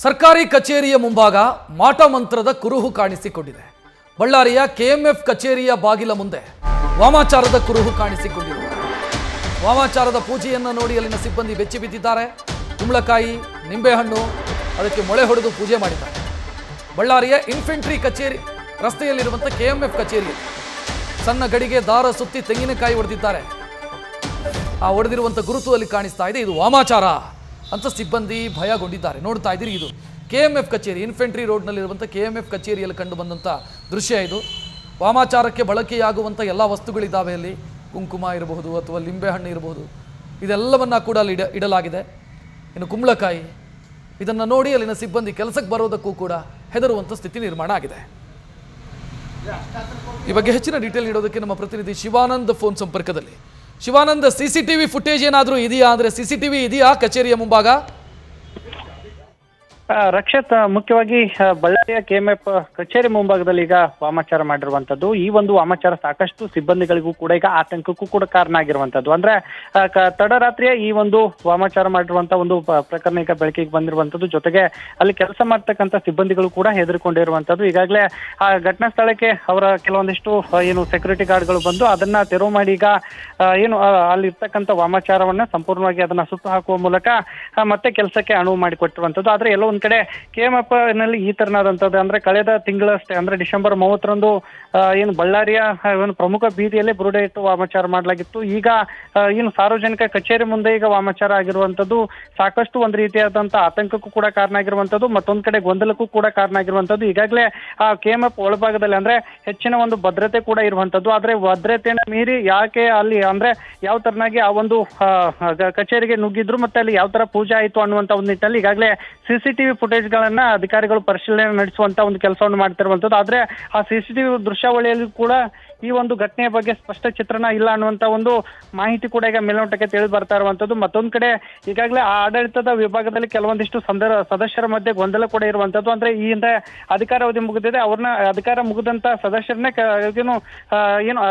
ಸರ್ಕಾರಿ ಕಚೇರಿಯ ಮುಂಭಾಗ ಮಾಟ ಮಂತ್ರದ ಕುರುಹು ಕಾಣಿಸಿಕೊಂಡಿದೆ. ಬಳ್ಳಾರಿಯ ಕೆಎಂಎಫ್ ಕಚೇರಿಯ ಬಾಗಿಲ ಮುಂದೆ ವಾಮಾಚಾರದ ಕುರುಹು ಕಾಣಿಸಿಕೊಂಡಿದೆ. ವಾಮಾಚಾರದ ಪೂಜೆಯನ್ನು ನೋಡಿ ಅಲ್ಲಿನ ಸಿಬ್ಬಂದಿ ಬೆಚ್ಚಿ ಬಿದ್ದಿದ್ದಾರೆ. ಕುಂಬಳಕಾಯಿ, ನಿಂಬೆಹಣ್ಣು ಅದಕ್ಕೆ ಮೊಳೆ ಹೊಡೆದು ಪೂಜೆ ಮಾಡಿದ್ದಾರೆ. ಬಳ್ಳಾರಿಯ ಇನ್ಫೆಂಟ್ರಿ ಕಚೇರಿ ರಸ್ತೆಯಲ್ಲಿರುವಂಥ ಕೆಎಂಎಫ್ ಕಚೇರಿ ಸಣ್ಣ ಗಡಿಗೆ ದಾರ ಸುತ್ತಿ ತೆಂಗಿನಕಾಯಿ ಹೊಡೆದಿದ್ದಾರೆ. ಆ ಹೊಡೆದಿರುವಂಥ ಗುರುತು ಅಲ್ಲಿ ಕಾಣಿಸ್ತಾ ಇದೆ. ಇದು ವಾಮಾಚಾರ ಅಂತ ಸಿಬ್ಬಂದಿ ಭಯಗೊಂಡಿದ್ದಾರೆ. ನೋಡ್ತಾ ಇದ್ದೀರಿ, ಇದು ಕೆಎಂಎಫ್ ಕಚೇರಿ, ಇನ್ಫೆಂಟ್ರಿ ರೋಡ್ನಲ್ಲಿರುವಂಥ ಕೆಎಂಎಫ್ ಕಚೇರಿಯಲ್ಲಿ ಕಂಡು ಬಂದಂಥ ದೃಶ್ಯ ಇದು. ವಾಮಾಚಾರಕ್ಕೆ ಬಳಕೆಯಾಗುವಂಥ ಎಲ್ಲ ವಸ್ತುಗಳಿದ್ದಾವೆ. ಅಲ್ಲಿ ಕುಂಕುಮ ಇರಬಹುದು ಅಥವಾ ಲಿಂಬೆಹಣ್ಣು ಇರಬಹುದು, ಇದೆಲ್ಲವನ್ನ ಕೂಡ ಅಲ್ಲಿ ಇಡಲಾಗಿದೆ. ಇನ್ನು ಕುಂಬಳಕಾಯಿ, ಇದನ್ನು ನೋಡಿ ಅಲ್ಲಿನ ಸಿಬ್ಬಂದಿ ಕೆಲಸಕ್ಕೆ ಬರೋದಕ್ಕೂ ಕೂಡ ಹೆದರುವಂಥ ಸ್ಥಿತಿ ನಿರ್ಮಾಣ ಆಗಿದೆ. ಈ ಬಗ್ಗೆ ಹೆಚ್ಚಿನ ಡೀಟೇಲ್ ನೀಡೋದಕ್ಕೆ ನಮ್ಮ ಪ್ರತಿನಿಧಿ ಶಿವಾನಂದ್ ಫೋನ್ ಸಂಪರ್ಕದಲ್ಲಿ. ಶಿವಾನಂದ್, ಸಿಸಿಟಿವಿ ಫುಟೇಜ್ ಏನಾದರೂ ಇದೆಯಾ? ಅಂದರೆ ಸಿಸಿಟಿವಿ ಇದೆಯಾ ಕಚೇರಿಯ ಮುಂಭಾಗ? ರಕ್ಷತ್, ಮುಖ್ಯವಾಗಿ ಬಳ್ಳಾರಿಯ ಕೆಎಂಎಫ್ ಕಚೇರಿ ಮುಂಭಾಗದಲ್ಲಿ ಈಗ ವಾಮಾಚಾರ ಮಾಡಿರುವಂತದ್ದು. ಈ ಒಂದು ವಾಮಾಚಾರ ಸಾಕಷ್ಟು ಸಿಬ್ಬಂದಿಗಳಿಗೂ ಕೂಡ ಈಗ ಆತಂಕಕ್ಕೂ ಕೂಡ ಕಾರಣ ಆಗಿರುವಂತದ್ದು. ಅಂದ್ರೆ ತಡರಾತ್ರಿಯ ಈ ಒಂದು ವಾಮಾಚಾರ ಮಾಡಿರುವಂತ ಒಂದು ಪ್ರಕರಣ ಈಗ ಬೆಳಕಿಗೆ ಬಂದಿರುವಂತದ್ದು. ಜೊತೆಗೆ ಅಲ್ಲಿ ಕೆಲಸ ಮಾಡ್ತಕ್ಕಂಥ ಸಿಬ್ಬಂದಿಗಳು ಕೂಡ ಹೆದರಿಕೊಂಡಿರುವಂತದ್ದು. ಈಗಾಗಲೇ ಆ ಘಟನಾ ಸ್ಥಳಕ್ಕೆ ಅವರ ಕೆಲವೊಂದಿಷ್ಟು ಏನು ಸೆಕ್ಯೂರಿಟಿ ಗಾರ್ಡ್ಗಳು ಬಂದು ಅದನ್ನ ತೆರವು ಮಾಡಿ ಈಗ ಏನು ಅಲ್ಲಿ ಇರ್ತಕ್ಕಂಥ ವಾಮಾಚಾರವನ್ನ ಸಂಪೂರ್ಣವಾಗಿ ಅದನ್ನ ಸುಟ್ಟು ಹಾಕುವ ಮೂಲಕ ಮತ್ತೆ ಕೆಲಸಕ್ಕೆ ಅನುವು ಮಾಡಿಕೊಟ್ಟಿರುವಂತದ್ದು. ಆದ್ರೆ ಎಲ್ಲೋ ಕಡೆ ಕೆಎಂಎಫ್ ನಲ್ಲಿ ಈ ತರನಾದಂಥದ್ದು ಅಂದ್ರೆ ಕಳೆದ ತಿಂಗಳಷ್ಟೇ ಅಂದ್ರೆ ಡಿಸೆಂಬರ್ 30ರಂದು ಏನು ಬಳ್ಳಾರಿಯ ಒಂದು ಪ್ರಮುಖ ಬೀದಿಯಲ್ಲೇ ಬುರುಡೆ ಇಟ್ಟು ವಾಮಾಚಾರ ಮಾಡಲಾಗಿತ್ತು. ಈಗ ಏನು ಸಾರ್ವಜನಿಕ ಕಚೇರಿ ಮುಂದೆ ಈಗ ವಾಮಾಚಾರ ಆಗಿರುವಂತದ್ದು ಸಾಕಷ್ಟು ಒಂದು ರೀತಿಯಾದಂಥ ಆತಂಕಕ್ಕೂ ಕೂಡ ಕಾರಣ ಆಗಿರುವಂತದ್ದು, ಮತ್ತೊಂದು ಕಡೆ ಗೊಂದಲಕ್ಕೂ ಕೂಡ ಕಾರಣ ಆಗಿರುವಂತದ್ದು. ಈಗಾಗಲೇ ಆ ಕೆಎಂಎಫ್ ಒಳಭಾಗದಲ್ಲಿ ಅಂದ್ರೆ ಹೆಚ್ಚಿನ ಒಂದು ಭದ್ರತೆ ಕೂಡ ಇರುವಂತದ್ದು. ಆದ್ರೆ ಭದ್ರತೆಯನ್ನು ಮೀರಿ ಯಾಕೆ ಅಲ್ಲಿ ಅಂದ್ರೆ ಯಾವ ತರನಾಗಿ ಆ ಒಂದು ಕಚೇರಿಗೆ ನುಗ್ಗಿದ್ರು ಮತ್ತೆ ಅಲ್ಲಿ ಯಾವ ತರ ಪೂಜೆ ಆಯಿತು ಅನ್ನುವಂತ ಒಂದು ನಿಟ್ಟಿನಲ್ಲಿ ಈಗಾಗಲೇ ಸಿಸಿಟಿವಿ ಫುಟೇಜ್ಗಳನ್ನ ಅಧಿಕಾರಿಗಳು ಪರಿಶೀಲನೆ ನಡೆಸುವಂತ ಒಂದು ಕೆಲಸವನ್ನು ಮಾಡ್ತಿರುವಂತದ್ದು. ಆದ್ರೆ ಆ ಸಿಸಿಟಿವಿ ದೃಶ್ಯಾವಳಿಯಲ್ಲಿ ಕೂಡ ಈ ಒಂದು ಘಟನೆಯ ಬಗ್ಗೆ ಸ್ಪಷ್ಟ ಚಿತ್ರಣ ಇಲ್ಲ ಅನ್ನುವಂತ ಒಂದು ಮಾಹಿತಿ ಕೂಡ ಈಗ ಮೇಲ್ನೋಟಕ್ಕೆ ತಿಳಿದು ಬರ್ತಾ ಇರುವಂತದ್ದು. ಮತ್ತೊಂದು ಕಡೆ ಈಗಾಗಲೇ ಆ ಆಡಳಿತದ ವಿಭಾಗದಲ್ಲಿ ಕೆಲವೊಂದಿಷ್ಟು ಸದಸ್ಯರ ಮಧ್ಯೆ ಗೊಂದಲ ಕೂಡ ಇರುವಂತದ್ದು. ಅಂದ್ರೆ ಈ ಹಿಂದೆ ಅಧಿಕಾರಾವಧಿ ಮುಗಿದಿದೆ, ಅವ್ರನ್ನ ಅಧಿಕಾರ ಮುಗಿದಂತ ಸದಸ್ಯರನ್ನೇ ಏನು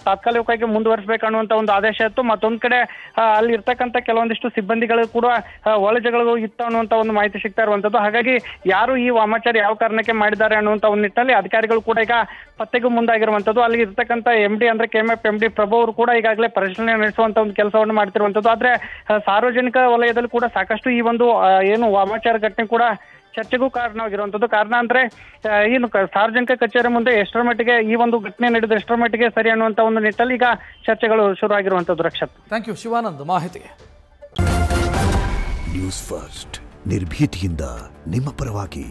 ತಾತ್ಕಾಲಿಕವಾಗಿ ಮುಂದುವರಿಸಬೇಕನ್ನುವಂತ ಒಂದು ಆದೇಶ ಇತ್ತು. ಮತ್ತೊಂದು ಕಡೆ ಅಲ್ಲಿ ಇರ್ತಕ್ಕಂಥ ಕೆಲವೊಂದಿಷ್ಟು ಸಿಬ್ಬಂದಿಗಳು ಕೂಡ ಒಳಜಗಳು ಇತ್ತು ಅನ್ನುವಂತ ಒಂದು ಮಾಹಿತಿ ಸಿಗ್ತಾ ಇರುವಂತದ್ದು. ಹಾಗಾಗಿ ಯಾರು ಈ ವಾಮಾಚಾರ ಯಾವ ಕಾರಣಕ್ಕೆ ಮಾಡಿದ್ದಾರೆ ಅನ್ನುವಂತ ಒಂದು ನಿಟ್ಟಿನಲ್ಲಿ ಅಧಿಕಾರಿಗಳು ಕೂಡ ಈಗ ಪತ್ತೆಗೂ ಮುಂದಾಗಿರುವಂತದ್ದು. ಅಲ್ಲಿ ಇರ್ತಕ್ಕಂಥ ಎಂಡಿ ಅಂದ್ರೆ ಕೆಎಂಎಫ್ ಎಂಡಿ ಪ್ರಭು ಅವರು ಕೂಡ ಈಗಾಗಲೇ ಪರಿಶೀಲನೆ ನಡೆಸುವಂತ ಒಂದು ಕೆಲಸವನ್ನು ಮಾಡ್ತಿರುವಂತದ್ದು. ಆದ್ರೆ ಸಾರ್ವಜನಿಕ ವಲಯದಲ್ಲಿ ಕೂಡ ಸಾಕಷ್ಟು ಈ ಒಂದು ಏನು ವಾಮಾಚಾರ ಘಟನೆ ಕೂಡ ಚರ್ಚೆಗೂ ಕಾರಣವಾಗಿರುವಂತದ್ದು. ಕಾರಣ ಅಂದ್ರೆ ಏನು ಸಾರ್ವಜನಿಕ ಕಚೇರಿ ಮುಂದೆ ಎಷ್ಟರ ಮಟ್ಟಿಗೆ ಈ ಒಂದು ಘಟನೆ ನಡೆದ ಎಷ್ಟರ ಮಟ್ಟಿಗೆ ಸರಿ ಅನ್ನುವಂತ ಒಂದು ನಿಟ್ಟಲ್ಲಿ ಈಗ ಚರ್ಚೆಗಳು ಶುರು ಆಗಿರುವಂತದ್ದು. ರಕ್ಷತ್, ಥ್ಯಾಂಕ್ ಯು ಶಿವಾನಂದ್ ಮಾಹಿತಿಗೆ. ನ್ಯೂಸ್ ಫಸ್ಟ್ ನಿರ್ಭೀತಿಯಿಂದ ನಿಮ್ಮ ಪರವಾಗಿ.